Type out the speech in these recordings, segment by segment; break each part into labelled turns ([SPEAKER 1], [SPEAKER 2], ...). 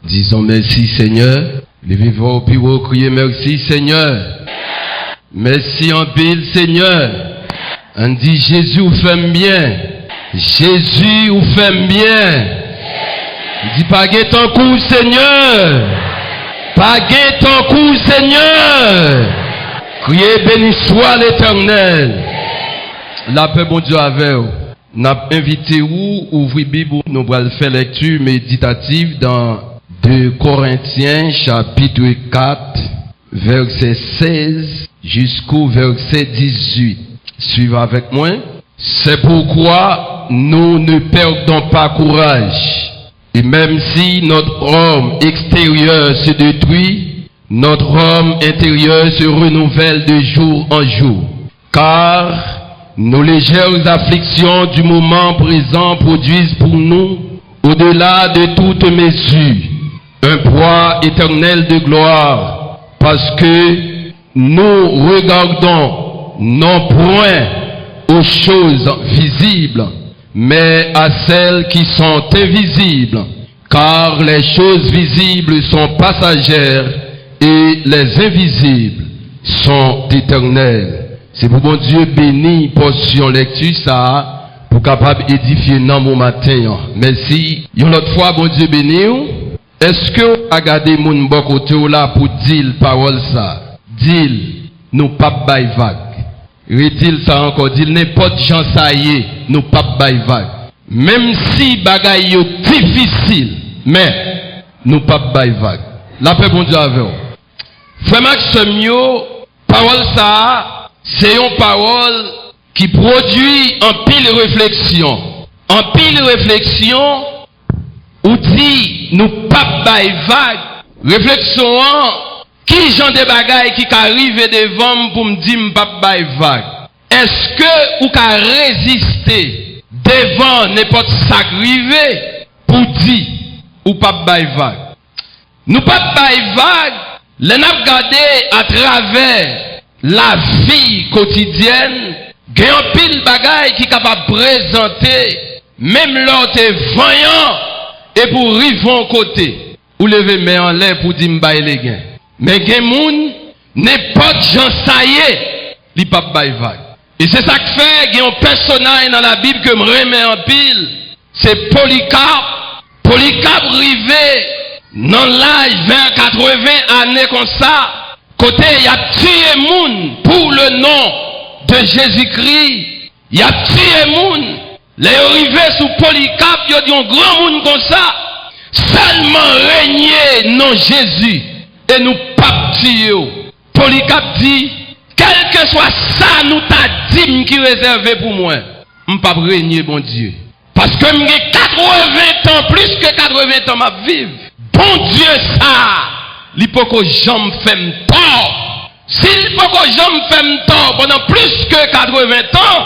[SPEAKER 1] Disons merci Seigneur. Levez-vous au bureau, criez merci Seigneur. Merci en pile Seigneur. On dit Jésus vous fait bien. Jésus vous fait bien. Dis pas gain ton coup Seigneur. Pas gain ton coup Seigneur. Criez béni soit l'Éternel. La paix bon Dieu avec vous. Nous avons invité vous, ouvrir Bible, nous allons faire lecture méditative dans 2 Corinthiens chapitre 4 verset 16 jusqu'au verset 18. Suivez avec moi. C'est pourquoi nous ne perdons pas courage. Et même si notre homme extérieur se détruit, notre homme intérieur se renouvelle de jour en jour. Car nos légères afflictions du moment présent produisent pour nous, au-delà de toute mesure, un poids éternel de gloire, parce que nous regardons non point aux choses visibles, mais à celles qui sont invisibles, car les choses visibles sont passagères et les invisibles sont éternelles. C'est pour mon Dieu béni portion lecture ça pour capable édifier dans mon matin. Merci. Une autre fois bon Dieu béni. Est-ce que vous regardez mon bon côté là pour dire parole ça? Dire nous pas bail vague. Retire ça encore dire n'importe gens ça y est, nous pas bail vague. Même si bagaille yo difficile, mais nous pas bail vague. La paix bon Dieu avec vous. Frère Maxime yo, parole ça c'est une parole qui produit en pile réflexion. En pile réflexion, ou dit, nous pas bail vague. Réflexion, qui j'en des bagailles qui arrivent devant pour me dire pas bail vague. Est-ce que ou ka résister devant n'importe ça arrivé pour dire ou pas bail vague. Nous pas bail vague, les n'a regardé à travers la vie quotidienne, il y a un pile bagaille qui est capable de présenter, même l'autre est voyant, et pour river en côté, ou lever main en l'air pour dire m'baye les gains. Mais il y a des gens, n'importe gens ça y est, il pas baye vague. Et c'est ça qui fait, il y a un personnage dans la Bible que me remet en pile, c'est Polycarpe. Polycarpe rivé dans l'âge vers 80 années comme ça, côté, il a tué moun pour le nom de Jésus-Christ. Il a tué moun. Les arrivés sous Polycarpe, il y a dit un grand monde comme ça. Seulement régner non Jésus. Et nous pas tuer. Polycarpe dit, quel que soit ça, nous t'a dit qui réservé pour moi. Je ne pas régner, bon Dieu. Parce que j'ai 80 ans, plus que 80 ans, ma vivre. Bon Dieu, ça. Il faut que j'en fasse tort. S'il faut que j'en fasse tort pendant plus que 80 ans,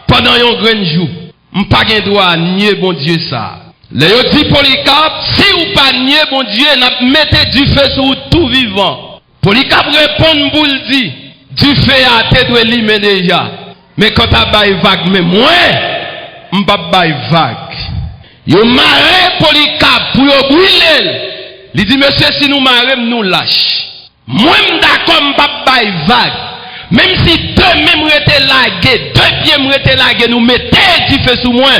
[SPEAKER 1] pendant un grand jour, je n'ai pas le droit à nier bon Dieu ça. Les dit Polycarpe, si vous pas nier bon Dieu, mettez du feu sur tout vivant. Polycarpe répond pour le dire, du feu à tête de l'humain déjà. Mais quand tu as bail vague, mais moi, je ne pas bail vague. Yo marre Polycarpe pour yo brûler. Il dit, monsieur, si nous marrons, nous lâche. Moi, je suis d'accord, je ne pas bail vague. Même si deux mêmes étaient lagués, deux pieds étaient lagués, nous mettez du feu sur moi.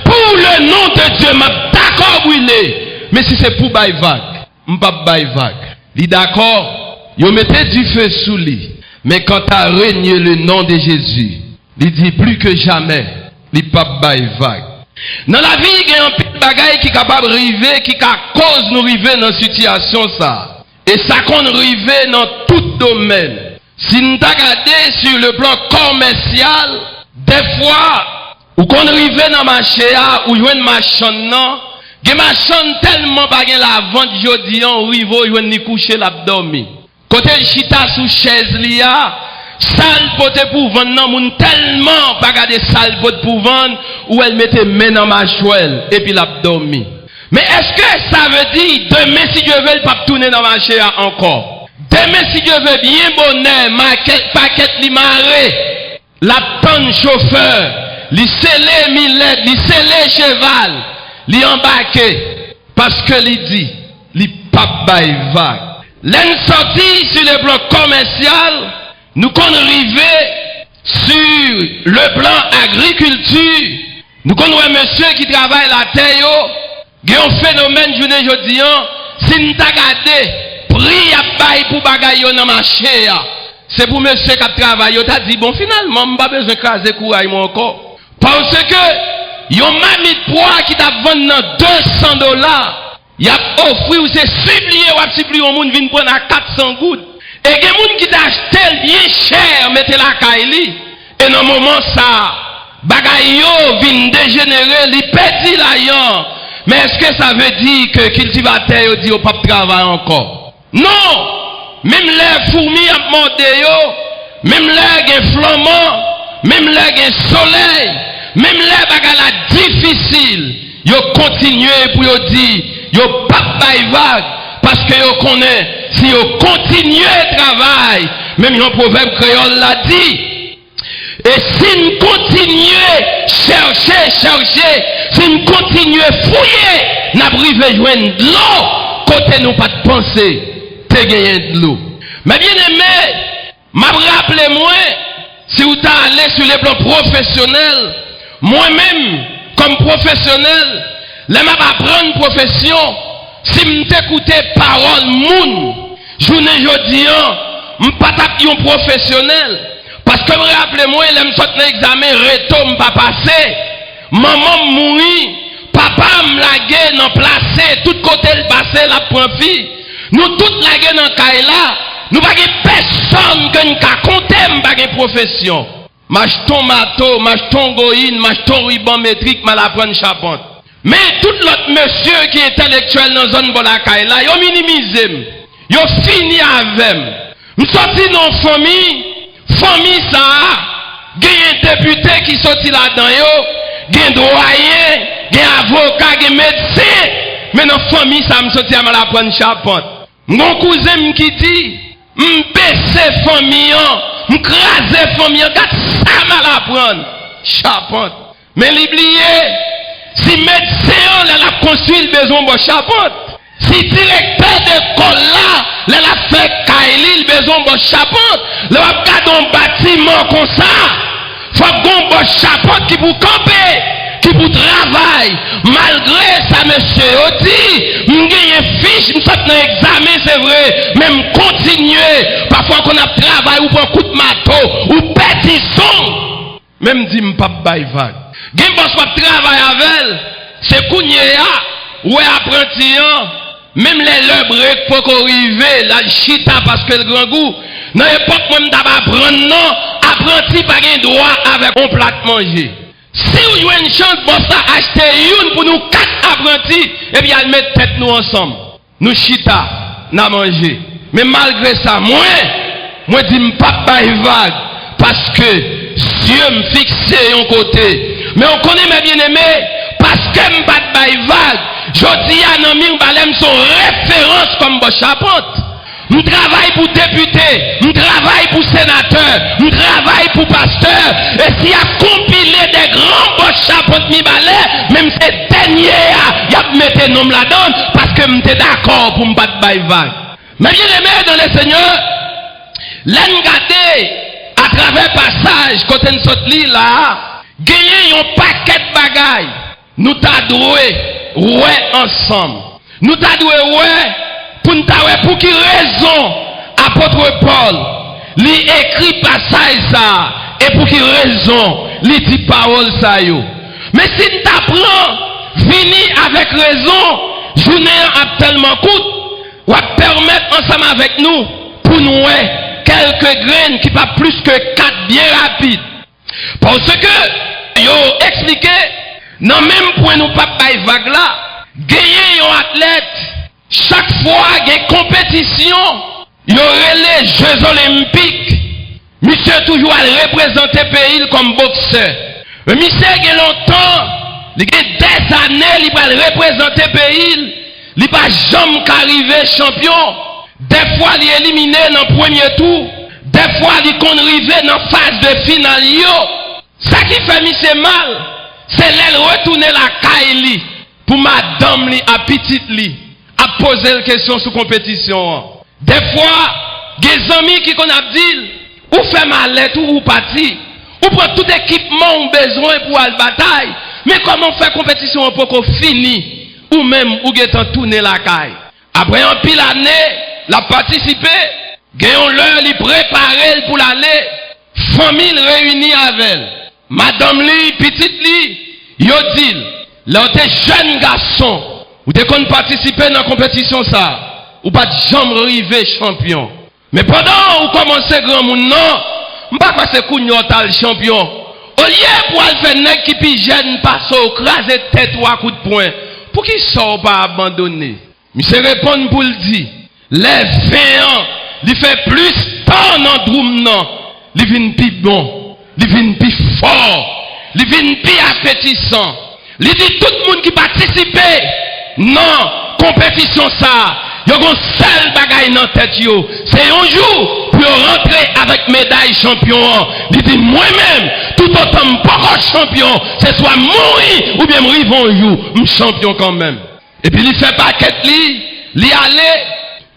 [SPEAKER 1] Pour le nom de Dieu, je suis d'accord, brûler. Mais si c'est pour bail vague, je ne pas bail vague. Il dit, d'accord, vous mettez du feu sous lui. Mais quand tu as régné le nom de Jésus, il dit, plus que jamais, il ne pas bail vague. Dans la vie, il y a un petit bagage qui est capable de arriver, qui cause nous arriver dans une situation ça. Et ça qu'on arrive dans tout domaine. Si nous regardons sur le plan commercial, des fois, ou qu'on arrive dans le marché, ou il y a une machine, il y a une machine tellement pas la vente, jodi, on arrive, il y a une couche l'abdomen. Côté chita sous chaise, il y a sale pote pour vendre, moun tellement pas garder sale pote pour vendre, ou elle mettait main dans ma chouelle, et puis l'abdomen. Mais est-ce que ça veut dire, demain si Dieu veut, pas tourner dans ma chair encore? Demain si Dieu veut, bien bonheur, paquet li maré, la tonne chauffeur, li scellé millet, li scellé cheval, li embarqué. Parce que il dit, il pas bail vague. L'en sorti sur le plan commercial, nous qu'on arrivé sur le plan agriculture, nous qu'on un monsieur qui travaille la terre, il y a un phénomène, je ne dis pas, si nous avons regardé, prix à bail pour bagaille dans le marché, c'est pour monsieur qui travaille, il a dit, bon, finalement, je n'ai pas besoin de craser courage encore. Parce que, il y a un mami de poids qui t'a vendu $200. Il a offert, ou c'est supplié, ou a supplié au monde, vient prendre à 400 gouttes. Et il y a des gens qui t'a acheté bien cher, mettez la caille. Et dans le moment, ça, bagaille vient dégénérer, il perdit l'ayon. Mais est-ce que ça veut dire que cultivateur dit au pas de travail encore? Non! Même les fourmis à monter, même les flamands, même les soleil, même les bagages difficiles, ils continuent pour dire, ils pas de vague, parce que ils connaissent, si ils continuent le travail, même un proverbe créole l'a dit. Et si nous continuons chercher, si nous continuons fouiller, nous arrivons à joindre de l'eau, côté nous pas de penser, te gagner de l'eau. Mais bien aimé, m'a rappelé moi, si vous êtes allé sur les plans professionnels, moi-même, comme professionnel, là m'a apprendre profession, si m'écouter parole moun, journée jodi an, m'pas taper un professionnel. Parce que rappelez-moi, il me fait un examen, reto m'pas passé, maman mouri, papa m'lagué dans placé, tout côté le passé la prend fille. Nous toutes lagué dans kaila, nous pas personne que nous ka compter m'pas profession. M'acheton mato, m'acheton goïne, m'acheton ruban métrique, m'apprendre charpente. Mais tout l'autre monsieur qui est intellectuel dans zone bola kaila, yo minimisé, yo fini avec. M'sorti dans famille ça, il y a un député qui sorti là-dedans, il y a un doyen, il y a un avocat, il y a un médecin. Mais dans la famille, ça me sorti à mal apprendre charpente. Mon cousin qui dit, m'baisse famille, m'crase famille, regarde ça mal apprendre charpente. Mais l'oublier, si médecin, elle a construit le besoin de charpente. Si directeur d'école là, elle a fait Kaili, le besoin de charpente, elle a gardé un bâtiment comme ça. Il faut qu'on ait charpente qui pour camper, qui pour travailler. Malgré ça, monsieur Oti, je gagne une fiche, je fais un examen, c'est vrai, même continuer. Parfois qu'on a travaillé ou prend coup de marteau, ou pétisson. Même dit, je ne peux pas vague. Gen boss pas travailler avec elle, c'est Kounyea, ou apprenti, même les lebrek pour qu'on arrive, la chita parce que le grand goût, dans l'époque, même d'abord apprendre, non, apprenti pas un droit avec un plat de manger. Si vous avez une chance, boss a acheté une pour nous 4 apprentis, et bien elle met tête nous ensemble. Nous chita, n'a mangé. Mais malgré ça, moi dis m'pas vague, parce que Dieu me fixe un côté. Mais on connaît mes bien-aimés, parce que je ne pas de vague. Je dis à Nami Mbalem son référence comme Bochapante. Je travaille pour député, je travaille pour sénateur, je travaille pour pasteur. Et s'il y a compilé des grands Bochapante Mbalem, même ces derniers, il y a mis un nom là-dedans, parce que je suis d'accord pour me battre de vague. Mais bien-aimés dans le Seigneur, l'engagé à travers passage, quand on sort là, gagner un paquet de bagailles. Nous t'adouer, ouais, ensemble. Nous t'adouer, ouais, pour qui raison, apôtre Paul, lui écrit passage ça, et pour qui raison, lui dit parole ça yo. Mais si nous t'apprends, fini avec raison, journée a tellement coûte, ou à permettre ensemble avec nous, pour nous, ouais, quelques graines qui pas plus que 4 bien rapides. Parce que, yo expliqué, non même pour nous pas bailler vague là, gagner un athlète, chaque fois il y a une compétition, il y aurait les Jeux Olympiques. Monsieur toujours à représenter le pays comme boxeur. Mais monsieur il y a longtemps, il y a des années, il va représenter le pays, il ne va jamais arriver champion. Des fois il est éliminé dans le premier tour, des fois il est arrivé dans la phase de finale. Ça qui fait monsieur mal, c'est l'aile retourner la Kaili. pour madame li, à petite li, à poser une question sur compétition. Des fois, des amis qui qu'on a dit, ou fait mal ou parti, ou prend tout équipement ou besoin pour aller bataille, mais comment faire compétition pour qu'on finisse, ou même ou get en tourner la caille. Après un pile année, la participer, gagnons l'heure, li préparer pour l'aller, famille réunie avec elle. Madame li, petite li, yo dit, là t'es jeune garçon, ou t'es qu'on participer dans la compétition ça, ou pas jamais arriver champion. Mais pendant ou commencez grand monde non, m'pas passer cougnotal champion. Au lieu pour aller faire nèg qui pi jeune passe au craser tête ou à coup de poing, pour qui sort pas abandonner. Monsieur répond pour le dire, les 20 ans, il fait plus temps dans droum non, il vient plus bon, il vient plus fort, il vient plus appétissant. Il dit tout le monde qui participe non compétition ça. Yo gon seul bagay dans tête yo, c'est un jour pour rentrer avec médaille champion. Il dit moi-même tout autant pas champion, c'est soit mourir ou bien mourir un jour, champion quand même. Et puis il fait paquet li aller,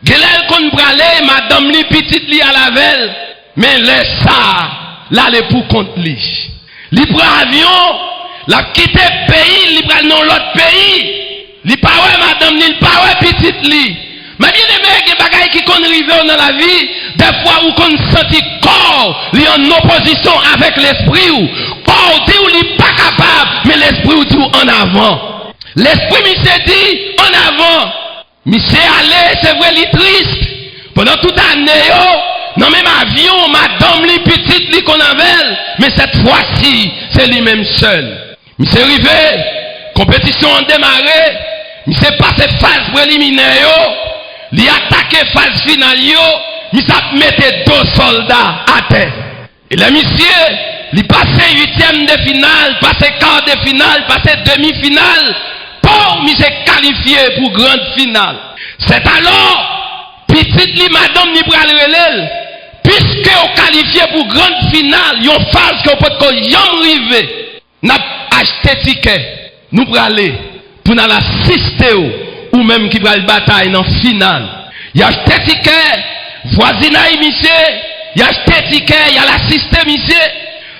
[SPEAKER 1] gelel kon bralé, madame li petite li à la velle, mais laisse ça, là les pour compte li. Li prend avion, la quitter pays, li pral dans l'autre pays. Li pa ouais madame li pa ouais petite li. Mais bien aimé, des bagailles qui qu'on arrive dans la vie, des fois où qu'on senti corps, li en opposition avec l'esprit ou corps dit ou li pas capable, mais l'esprit ou dit en avant. L'esprit m'y dit en avant. M'y allé, c'est vrai, li triste. Pendant toute année, dans même avion, madame li petite li qu'on avait, mais cette fois-ci, c'est lui-même seul. M'y arrivé, compétition en démarré, m'y passé phase préliminaire. Li attaqué phase finale mi sa mette 2 soldats à terre. Et le monsieur, li passé 8e de finale, passé quart de finale, passé demi-finale, pour mi se qualifié pour grande finale. C'est alors, petite li madame ni pral relèl, puisque on qualifié pour grande finale, yon phase que peut ko yam rive, n'a acheté ticket, nous praler pour nous assister ou même qui va le bataille dans finale. Il y a acheté ticket, voisinage monsieur, il y a acheté ticket, il y a l'assisté monsieur,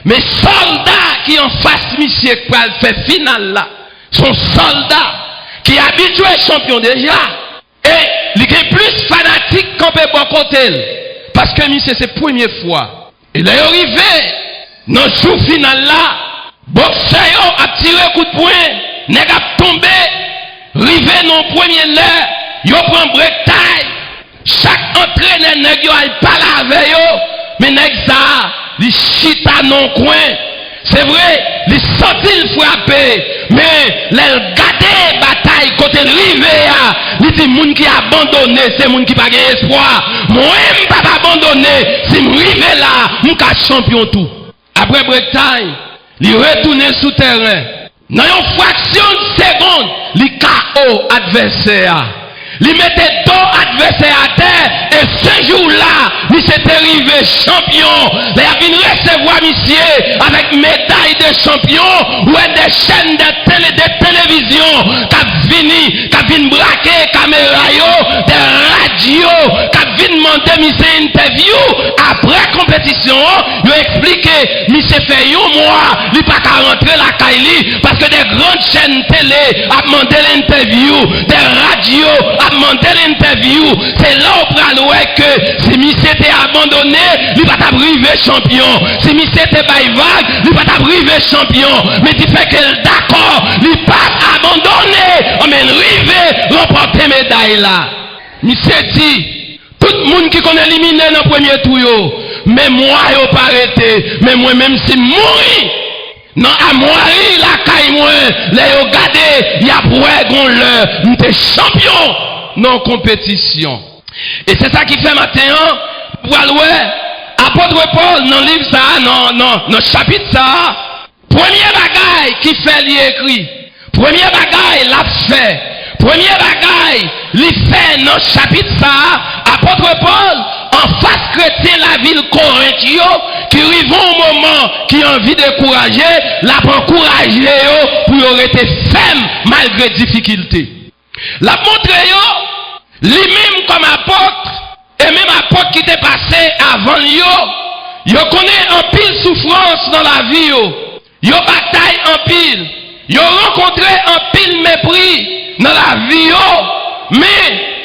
[SPEAKER 1] mais soldats qui en face monsieur qui va le faire finale là, sont soldats qui habitués champion déjà, et il est plus fanatique qu'on peut bon côté, parce que monsieur c'est la première fois. Il est arrivé dans le jour final là, boxeur a tiré coup de poing, n'est pas tombé. Rivé non premier l'air, yo prend break taille. Chaque entraîneur nèg yo al parler avec yo, mais nèg ça, li chita non coin. C'est vrai, li senti frapper, mais les garder bataille côté rivé a, li dit moun qui abandonné, c'est moun qui pas gagne espoir. Moi même pas abandonné, si m'rivé là, m'ka champion tout. Après break time, li retourner sous terrain. Dans une fraction de seconde, li KO adversaire. Li mettait 2 adversaires à terre et ce jour-là, il s'est arrivé champion. Il a venu recevoir monsieur avec médaille de champion ou des chaînes de télévision qui viennent braquer caméra yo, des radios qui viennent demander monsieur interview après compétition. Il a expliqué monsieur fait un mois, il pas qu'à rentrer la Kaili parce que des grandes chaînes télé a demandé l'interview, des radios a demandé l'interview. C'est là où on que si monsieur était abandonné, il va t'arriver champion. Si monsieur était vague, il va t'arriver champion. Mais tu fais que d'accord, il pas abandonné, on m'a arrivé remporter médaille là. Monsieur dit, tout le monde qui connaît éliminé dans le premier tour, mais moi je pas arrêté, mais moi même si mourir. Non, à moi, la caille, moi, les regardez, il y a pour eux, nous sommes champions dans la compétition. Et c'est ça qui fait maintenant, pour aller, apôtre Paul, dans le livre ça, dans le chapitre ça, premier bagaille qui fait l'écrit, premier bagaille l'a fait, premier bagaille, il fait dans le chapitre ça, apôtre Paul, en face chrétien la ville Corinthio, qui arrive au moment qui a envie de décourager, l'a encouragé pour y rester ferme malgré difficulté. La montre lui-même comme apôtre, et même apôtre qui était passé avant lui, il connaît un pile souffrance dans la vie, il bataille en pile, il rencontré un pile mépris dans la vie, mais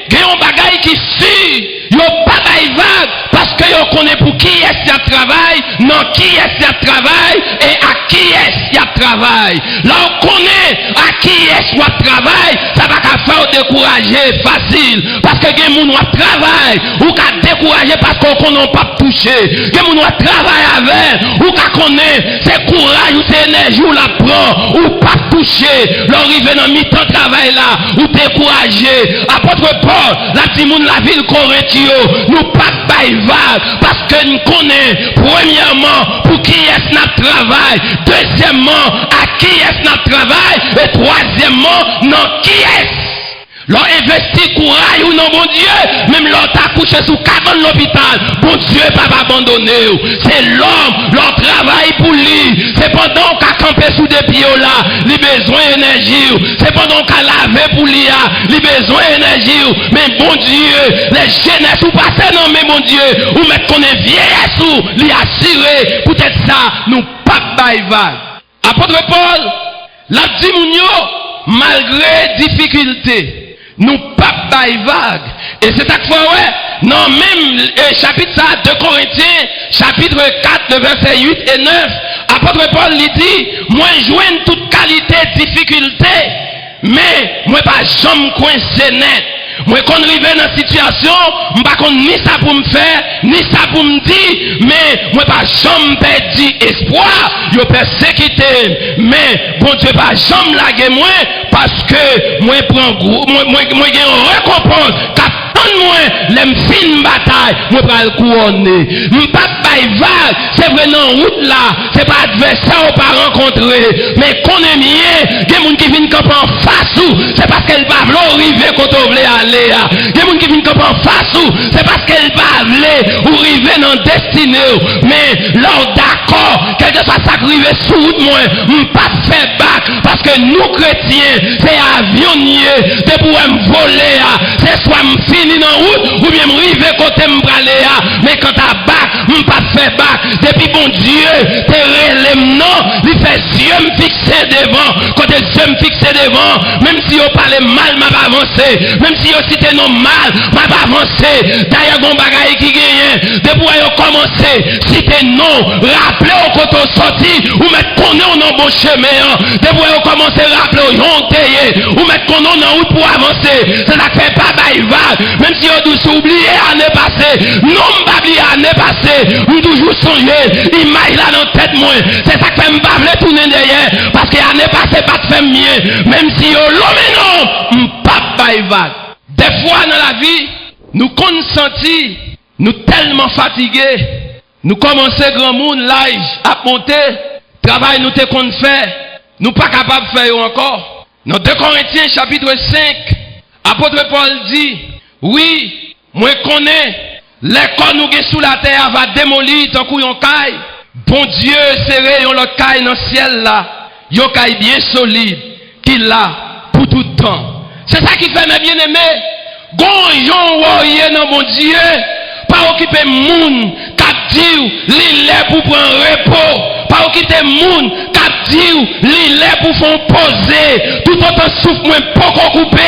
[SPEAKER 1] il y a un bagage qui suit, il n'y a pas de vague, parce que vous connaissez pour qui est-ce qu'il y a travail, non qui est-ce qu'il y a travail, et à qui est-ce qu'il y a travail. Là, on connaît à qui est-ce qu'il y a travail, ça va faire décourager facile, parce que les gens qui travaillent, ou qui décourager parce qu'on n'a pas touché, les gens qui travaillent avec, ou qui connaissent, c'est courage, ou c'est énergie, ou la prend, ou pas toucher, l'arrivée dans mi-temps travail là, ou décourager. Apôtre Paul, la Timoun, la ville Corinthio, nous pas vague, parce que nous connaissons, premièrement, pour qui est-ce notre travail, deuxièmement, à qui est-ce notre travail, et troisièmement, non, qui est-ce? L'on investit courage ou non, bon Dieu, même l'on t'a couché sous 40 l'hôpital, bon Dieu pas abandonné. C'est l'homme, l'on travaille pour lui. C'est pendant qu'à camper sous des pieds là, il besoin d'énergie. C'est pendant qu'à laver pour lui, il besoin d'énergie. Mais bon Dieu, les jeunesses ou passer non, mais bon Dieu, ou mettre qu'on est vieillesse ou lui assurer, peut-être ça, nous pas vague. Apôtre Paul, la dit malgré difficulté, nous pas vague. Et c'est ça qu'il faut, ouais. Non, même chapitre ça, 2 Corinthiens, chapitre 4, le verset 8 et 9, apôtre Paul lui dit, moi joigne toute qualité, difficulté, mais moi pas jamais coincé net. Moi quand je arrive dans la situation, je ne sais pas ni ça pour me faire, ni ça pour me dire, mais moi pas jamais perdu espoir, je persécuté, mais bon Dieu pas jamais laguer moi, parce que moi prends moi j'ai une récompense, moi, les fines batailles, moi pas le couronner. M'pas vague, c'est vrai dans route là, c'est pas adversaire ou pas rencontrer, mais qu'on est mien, des gens qui viennent camper en face ou, c'est parce qu'elle va arriver quand on veut aller. Des gens qui viennent camper en face ou, c'est parce qu'elle va aller ou arriver dans destinée. Mais là d'accord, quelque soit ça qui arrive sous route moi, m'pas faire bac, parce que nous chrétiens, c'est avionier, c'est pour me voler, c'est soit me finir dans route ou bien m'river côté m'braler, mais quand à bac m'pas fait bac depuis bon Dieu t'es relève non il fait yeux me fixer devant quand les yeux me fixer devant même si on parle mal m'a pas avancé même si on cite non mal m'a pas avancé d'ailleurs bon bagaille qui gagne depuis on commencé citer non rappeler au côté sorti ou mettre connaît non bon chemin depuis on commencé rappeler on ou mettre connaît dans route pour avancer ça ne fait pas baïva même si on doit oublier l'année passée, non pas oublier l'année passée, on toujours songer, il m'a là dans la tête moi, c'est ça que fait me tourner derrière, parce que l'année passée pas de faire mieux, même si on l'homme non, pas vague. Des fois dans la vie, nous consentis, nous tellement fatigués, nous commençons grand monde l'âge à monter, travail nous te qu'on fait, nous pas capables de faire encore. Dans 2 Corinthiens chapitre 5, apôtre Paul dit, oui, moi connais, les corps nous sous la terre va démolir tant qu'on caille. Bon Dieu, serré yon le caille dans le ciel là, yon caille bien solide, qu'il l'a pour tout le temps. C'est ça qui fait mes bien-aimés. Gon yon woye dans mon Dieu, pas occuper moun, cap dit, li lè pour prendre repos, pas occuper moun, cap dit, li lè pour font poser, tout autant souffle moi pas coupé,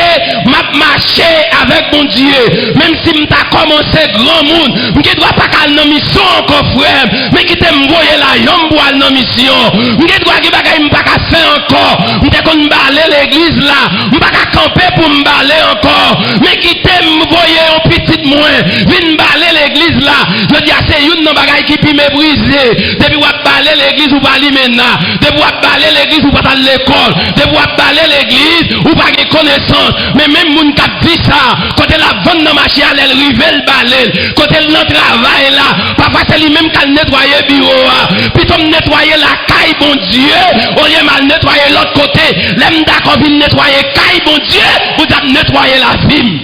[SPEAKER 1] m'a marché avec mon Dieu, même si m'ta commencé grand monde, m'ki doit pas qu'à dans mission encore frère, mais qui t'aime voyer la yom boire dans mission, m'ki doit qui bagay m'pa qu'à faire encore, m'te kon m'baler l'église là, m'pa qu'à camper pour m'baler encore, mais qui t'aime voyer en petite moins, vinn m'baler l'église là, je dis c'est une non bagay qui pi me briser, depuis ou baler l'église ou pas li maintenant, depuis ou baler l'église ou pas à l'école, depuis ou baler l'église ou pas de connaissance, mais même moun qui dit ça, quand elle a vendre dans marché elle rive le balel, quand elle dans travail là, parfois c'est lui même qui nettoyer bureau, puis comme nettoyer la caille bon Dieu, au lieu mal nettoyer l'autre côté, l'aime d'accord vient nettoyer caille bon Dieu, vous avez nettoyer la vie.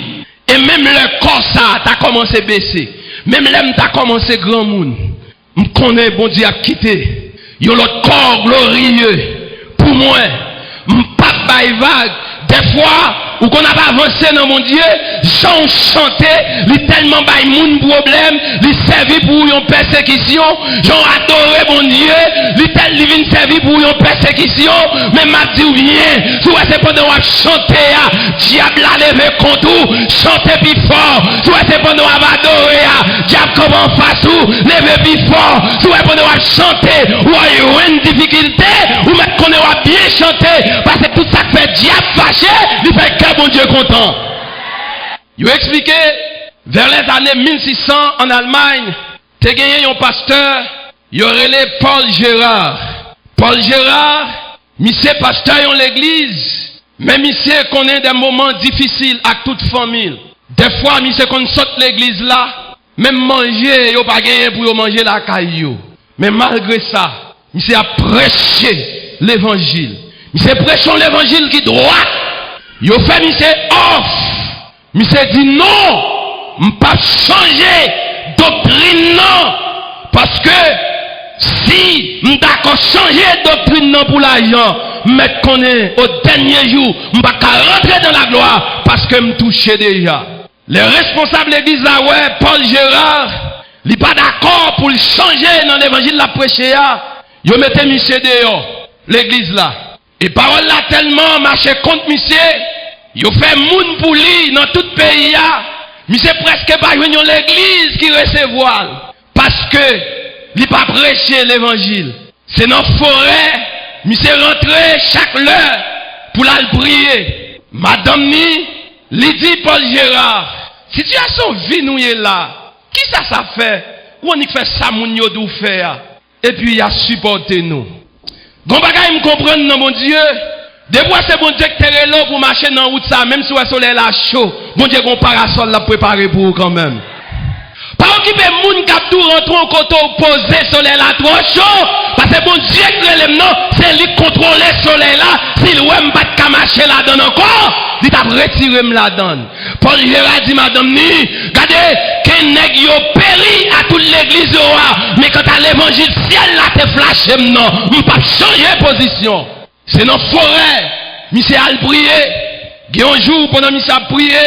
[SPEAKER 1] Et même le corps ça t'as commencé à baisser. Même l'aime t'as commencé grand monde. Me connaît bon Dieu a quitté. Yo l'autre corps glorieux pour moi. M'pas bail vague. Des fois, ou qu'on n'a pas avancé dans mon Dieu, j'en chantais, li tellement bail moun problème, li servi pour une persécution, j'en adoré mon Dieu, li vient servi pour une persécution, mais m'a dit bien, tu vois c'est pendant qu'on chanter, diable a levé contre vous, chanter plus fort, tu vois c'est pendant qu'on adorer, diable comment face ou, lever plus fort, tu vois pendant qu'on chanter, ou a une difficulté, ou mettre qu'on a bien chanter, parce que tout ça fait diable fâché, il fait que bon Dieu content. Il a expliqué, vers les années 1600 en Allemagne, tu as gagné un pasteur, il y aurait les Paul Gérard. Paul Gérard, monsieur pasteur dans l'église, mais monsieur connaît des moments difficiles à toute famille. Des fois, monsieur qu'on saute l'église là, même manger, il n'y a pas gagné pour manger la caillou. Mais malgré ça, monsieur a prêché l'évangile. Monsieur prêchons l'évangile qui droit. Il a fait monsieur off. Monsieur dit non, je ne peux pas changer doctrine non. Parce que si je d'accord changer doctrine non pour l'argent, mais qu'on est au dernier jour, je ne peux pas rentrer dans la gloire parce que je me touche déjà. Les responsables de l'église là, ouais, Paul Gérard, il n'est pas d'accord pour le changer dans l'évangile de la prêcher. Il mettait monsieur dehors, l'église là. Et parole là tellement marché contre monsieur, il fait moun pour lui dans tout le pays. Monsieur presque pas venir l'église qui recevoir. Parce que il n'a pas prêché l'évangile. C'est dans la forêt, monsieur rentré chaque heure pour la prier. Madame ni, lui dit Paul Gérard, situation vie nous est là. Qui ça fait? Ou on y fait ça moun yo dou faire? Et puis il a supporté nous. Gon bagay me comprendre non mon Dieu. Des fois c'est bon Dieu qui est là pour marcher dans la route ça même si le soleil là chaud. Bon Dieu gon parasol l'a préparé pour vous quand même. Pas occuper moun k'ap tout rentrer au côté opposé soleil là trop chaud parce que bon Dieu qui relève non, c'est lui contrôler soleil là, s'il ouais m'pas de marcher là dedans encore, il t'a retiré me la donne. Paul Gérard dit madame ni, regardez qu'un nèg yo péri à toute l'église mais quand à l'évangile ciel là te flashé non, m'pas changer position. C'est dans forêt, monsieur a prié, il y a un jour pendant monsieur a prié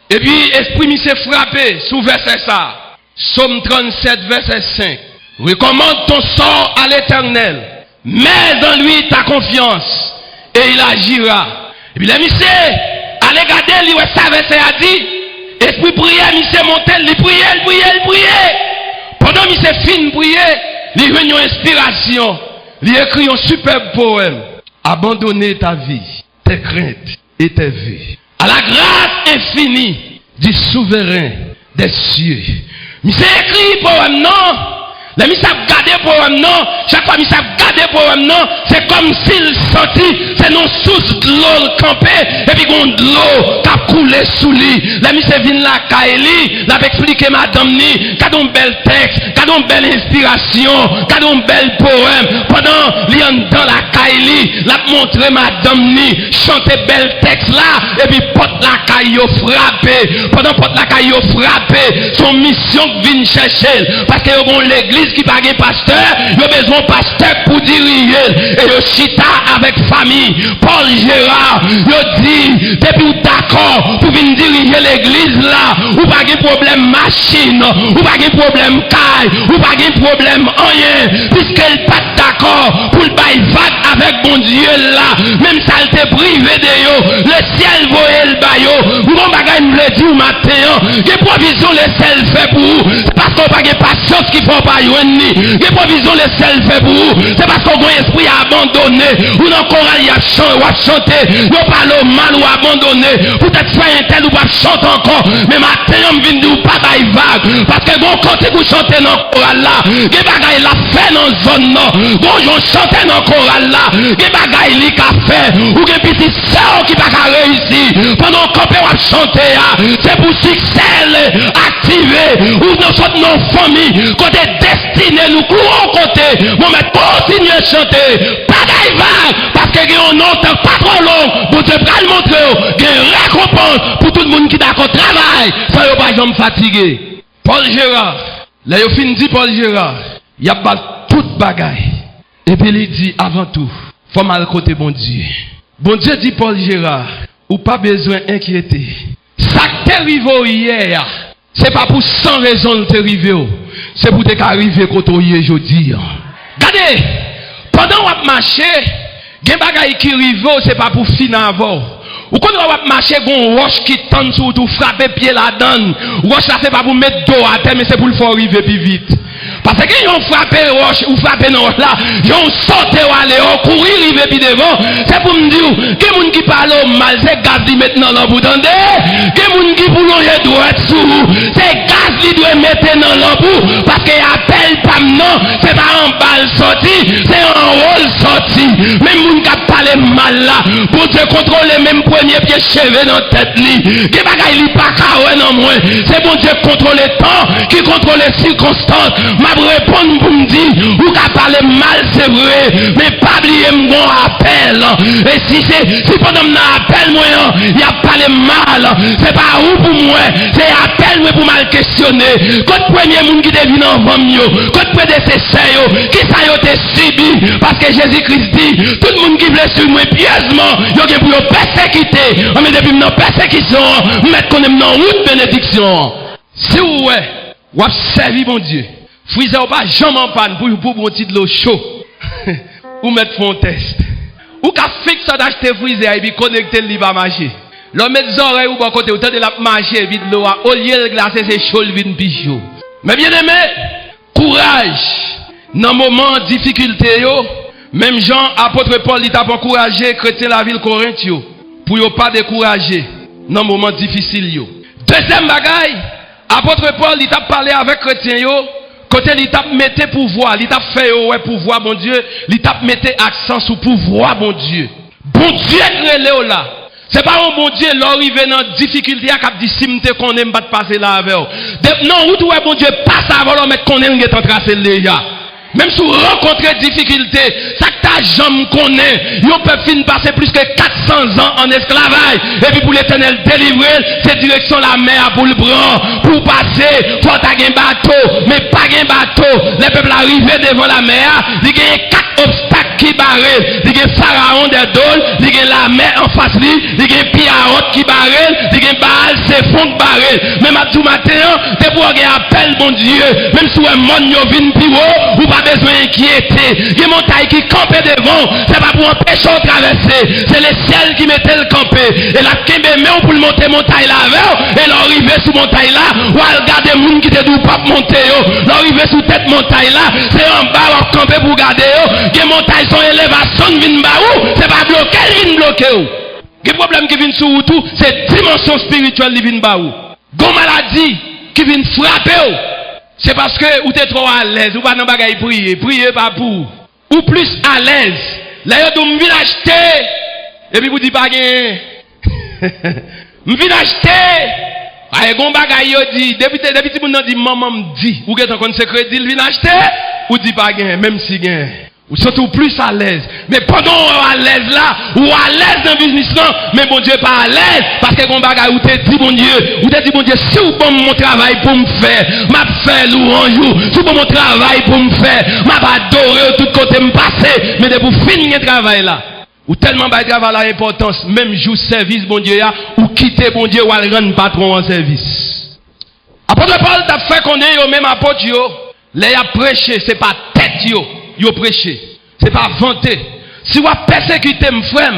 [SPEAKER 1] et puis esprit monsieur frappé sous verset ça. Psaume 37 verset 5. Recommande ton sort à l'Éternel. Mets en lui ta confiance et il agira. Et puis le monsieur, allez garder, lui, ça verset a dit, esprit prière, monsieur montait, il priait. Pendant monsieur fin prier, il vient une inspiration. Il écrit un superbe poème. Abandonner ta vie, tes craintes et tes vues. À la grâce infinie du souverain des cieux. Monsieur écrit poème non. Les monsieur a gardé poème non. Chaque fois monsieur a gardé poème non. C'est comme s'il sentit, c'est non source de l'eau campé et puis qu'on de l'eau qui a coulé sous lui. Les monsieur vient la Kaeli, l'a expliqué madame ni, qu'a un bel texte, qu'a une belle inspiration, qu'a un bel poème. Pendant li dans la Kaeli, l'a montré madame ni, chanter bel texte là et puis porte la Kaeli frappé. Pendant porte la Kaeli frappé, son mission vient chercher parce que bon l'église qui pas un pasteur, il a besoin de pasteur pour diriger. Et le chita avec famille. Paul Gérard, il dit, depuis d'accord pour venir diriger l'église là, ou pas de problème machine, ou pas de problème caille, ou pas de problème rien, puisqu'elle pas d'accord pour le bail vague avec bon Dieu là, même ça elle te privé de yo, le ciel voyait le baillot, ou bon bagay me dit au matin, que provision le ciel fait pour vous, c'est parce qu'on pas de patience qui font pas yo ni, que provision le ciel fait pour vous, c'est parce qu'on a un esprit abandonné, ou dans chorale y a chanté, yo parle mal ou abandonné, peut-être faire un tel ou pas chanter encore, mais matin on vient de pas bail vague, parce que bon quand vous chantez dans chorale là, que bagay la fait dans zone non, bon j'en chanter dans chorale là, que bagay li ka fait, ou que petit sœur qui pas réussir, pendant qu'on peut chanter, c'est pour succès activé, ou dans notre non famille, côté destiné nous courons côté, bon mais continuez à chanter, pas vague, parce que y a un nom pas trop long, pour te le montrer, il y a une récompense pour tout le monde qui d'accord travail, sans y'a pas exemple fatigué. Paul Gérard, là il fin dit Paul Gérard, il y a pas toute bagaille. Et puis il dit avant tout, faut mal côté bon Dieu. Bon Dieu dit Paul Gérard, ou pas besoin d'inquiéter. Ça qui t'est arrivé hier, c'est pas pour sans raison de t'arriver, c'est pour t'arriver quand on y est aujourd'hui. Regardez, pendant qu'on va marcher, il y a des choses qui arrivent, c'est pas pour finir avant. Ou quand on va marcher, il y a une roche qui tente sur tout, frapper pied là-dedans. Roche là, c'est pas pour mettre dos à terre, mais c'est pour le faire arriver plus vite. Parce que ils ont frappé roche ou frappé non là, ils ont sauté ou aller, ou courir, arriver puis devant. C'est pour me dire, que moun qui parle mal, c'est gaz li maintenant là, vous entendez? Que moun qui pour l'oyer doit être sous, c'est gaz li doit mettre dans l'embout. Parce qu'il appelle pas non, c'est pas un balle sorti, c'est un rôle sorti. Même moun qui parle mal là, pour te contrôler même premier pied cheveux dans la tête li. Que bagay li pas carré non moins. C'est bon Dieu contrôle le temps, qui contrôle les circonstances. M'a répondre pour me dire, ou qu'à parler mal, c'est vrai, mais pas oublier mon appel. Et si pendant mon appel, moi, il y a parlé mal, c'est pas où pour moi, c'est appel moi pour mal questionner. Quand premier monde qui devine en vente, quand prédécesseur, qui ça y a subi, parce que Jésus-Christ dit, tout le monde qui voulait sur moi pieusement, il y a pour le persécuter, mais depuis mon persécution, mettre qu'on aime dans route bénédiction. Si vous avez servi mon Dieu, frisez ou pas jamais en panne pour bon petit de l'eau chaud. Ou mettre fond test. Ou qu'à fixer d'acheter frisé et puis connecter le livre à marcher. L'homme met des oreilles ou bon côté, ou de la marcher et puis de l'eau, au lieu de glacer c'est chaud, le vin pichot. Mais bien aimé, courage. Dans le moment de difficulté, même Jean, apôtre Paul, il t'a encouragé chrétien la ville Corinthe, pour ne pas décourager dans le moment difficile. Deuxième bagaille, apôtre Paul, il t'a parlé avec chrétien, côté il t'a metté pouvoir, il t'a fait pouvoir bon Dieu, il t'a metté accent sur pouvoir bon Dieu. Bon Dieu est là. C'est pas un bon Dieu l'arrivé dans difficulté à cap dit si m'te qu'on aime pas passer là avec. Non, où bon Dieu passe avant mettre qu'on aime en tracer déjà. Même si vous rencontrez difficulté, ça que ta jambe connaît, ils peuvent finir passer plus que 400 ans en esclavage. Et puis pour l'éternel délivrer, c'est direction la mer pour le prendre. Pour passer, faut avoir un bateau, mais pas un bateau. Les peuples arrivent devant la mer, il y a 4 obstacles qui barrent. Il y a Pharaon des dôles, il y a la mer en face lui, il y a Piarote qui barrent, il y a Baal, c'est fond qui barrent. Même à tout matin, t'es pour un appel, mon Dieu, même si un monde vient plus haut, ou pas besoin d'inquiéter. Il y a une montagne qui campait devant. C'est pas pour empêcher de traverser. C'est le ciel qui mettait le camper. Et la Kembe met pour le monter montagne là. Et l'arrivée sous montagne là. Ou à regarder les gens qui étaient d'où pas monter. L'arrivée sous tête montagne là. C'est en bas à camper pour garder. Il y a montagne son élévation vient bas. C'est pas bloqué, il vient bloquer. Il y a un problème qui vient sur tout. C'est dimension spirituelle qui vient bas. Gon maladie qui vient frapper. C'est parce que vous êtes trop à l'aise, ou pas dans bagaille prier, priez pas pour. Ou plus à l'aise. Là, vous me venez acheter, et puis vous dites pas gain. Me venez acheter. Aïe, gon bagaille yo dit, depuis si vous dit maman me dit, ou êtes en compte secret dit, venez acheter, ou dit pas gain, même si gain. Ou surtout plus à l'aise. Mais pendant à l'aise là, ou à l'aise dans le business là, mais bon Dieu pas à l'aise, parce que mon bagage ou t'es dit bon Dieu, si vous bon mon travail pour me faire, m'a fait louange, si vous bon mon travail pour me faire, m'a adorer tout côté me passer, mais de pour finir le travail là. Ou tellement bah travail la importance, même jour service bon Dieu là, ou quitter bon Dieu ou aller rendre patron en service. Apôtre Paul t'a fait connaître au même apôtre yo, les a prêché, c'est pas tête yo prêché. C'est pas vanter. Si vous persécutez mon frère,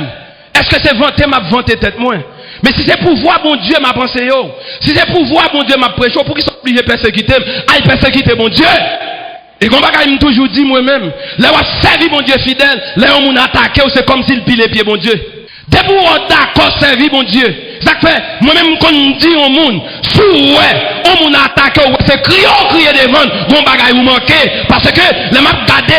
[SPEAKER 1] est-ce que c'est vanter m'a vanter tête moi? Mais si c'est pour voir mon Dieu m'a pensé yo, si c'est pour voir mon Dieu m'a prêché, pour qu'ils soient obligés de persécuter, aille persécuter mon Dieu. Et comme je me toujours dit moi-même, là où servi mon Dieu fidèle, là où on attaqué, c'est comme s'il pile les pieds mon Dieu. Dès que vous d'accord servi mon Dieu, ça fait moi-même quand on dit au monde, sous on moun attaqué, c'est crier devant, bon bagay vous manquez, parce que les m'a gardé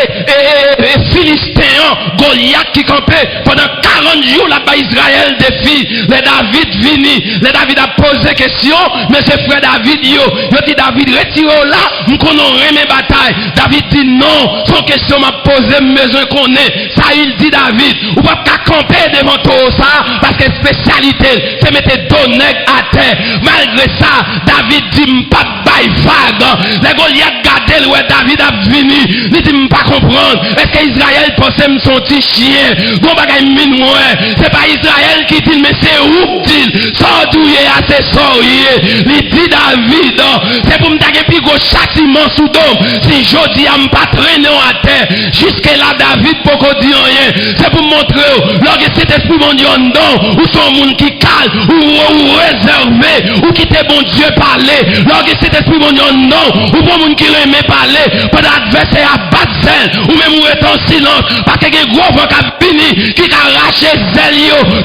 [SPEAKER 1] Philistéens, Goliath qui campait pendant 40 jours là-bas Israël défi, les David vini, les David a posé question, mais c'est frère David yo dit David retire là, nous connaissons mes batailles. David dit non, son question m'a posé, besoin qu'on est, ça il dit David, ou pas qu'à camper devant tout ça, parce que spécialité, c'est mettre deux nègres à terre. Malgré ça, David dit m'pas bail vague. Les Goliath gardé le David a venu. Il dit m'pas comprendre. Est-ce que Israël pensait me son petit chien? Bon bagay mine moi. C'est pas Israël qui dit mais c'est où dit. Sans douiller à ses soyez. Il dit David, c'est pour me taguer plus gros châtiment sous dôme. Si je dis à m'pas traîner à terre. Jusque là David pour qu'on dise rien. C'est pour montrer lorsque cet esprit mon Dieu en don, ou son monde qui cale, ou réservé, ou qui te bon Dieu parler. Lorsque cet esprit mon Dieu en don, ou pour monde qui remet parler, pour l'adversaire à battre zèle, ou même ou est en silence, parce que les gros vent qui vini, qui a arraché zèle,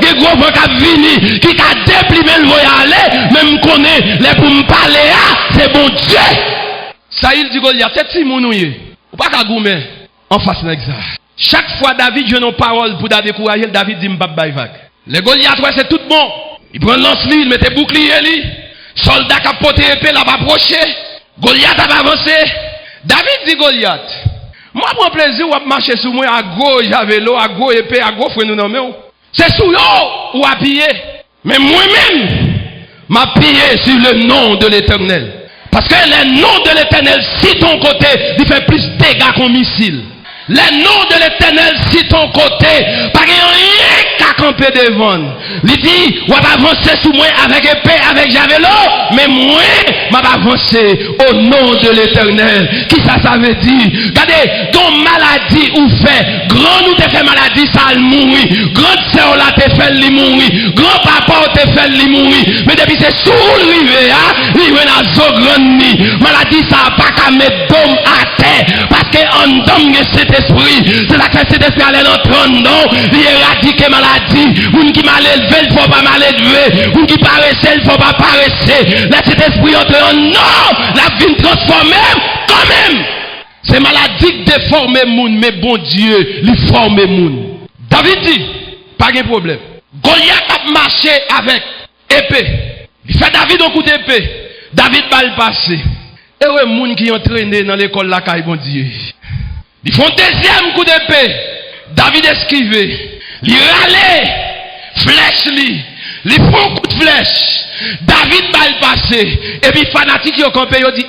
[SPEAKER 1] les gros vent qui vini, qui a déplimé le voyage, même connaît, les pour me parler, c'est bon Dieu. Ça il dit Goliath, c'est si mounouye, ou pas qu'à goumer, en face de ça. Chaque fois David je nos paroles pour décourager, David dit m'pas bail vague. Les Goliath ouais c'est tout bon. Il prend lance-li, il mettait bouclier li. Soldat qui a porté épée là va approcher. Goliath a avancé. David dit Goliath. Moi prends plaisir ou marcher sur moi à gauche avec l'eau, à gauche épée, à gauche frère nous non mais c'est sous yo ou à piller. Mais moi-même m'a pillé sur le nom de l'Éternel. Parce que le nom de l'Éternel si ton côté, il fait plus de dégâts qu'un missile. Les noms de l'Éternel si ton côté, pas rien qu'à camper devant. Il dit, on va avancer sous moi avec épée, avec javelot, mais moi, je vais avancer au nom de l'Éternel. Qui ça veut dire? Regardez, ton maladie ou fait, grand nous te fait maladie, ça le mourir. Grande sœur là te fait le mourir. Grand papa te fait le mourir. Mais depuis c'est sous le rive, il est dans zo grande ni. Maladie ça pas qu'à mettre d'homme à terre. Parce que en dôme c'est esprit, c'est là que cet esprit allait entrer non, il éradique maladie, moun qui mal élevé, il faut pas mal élevé, moun qui paraissait, il faut pas paraisser, là cet esprit entre en non, la vie transformée, quand même, c'est maladie qui déforme moun, mais bon Dieu, il forme moun. David dit, pas de problème, Goliath a marché avec épée, il fait David un coup d'épée, David va le passer, et ouais, moun qui ont entraîné dans l'école là, bon Dieu. Ils font deuxième coup d'épée. David esquivé. Il râlait. Flèche li. Ils font un coup de flèche. David va le passer. Et puis fanatique yo campé yo dit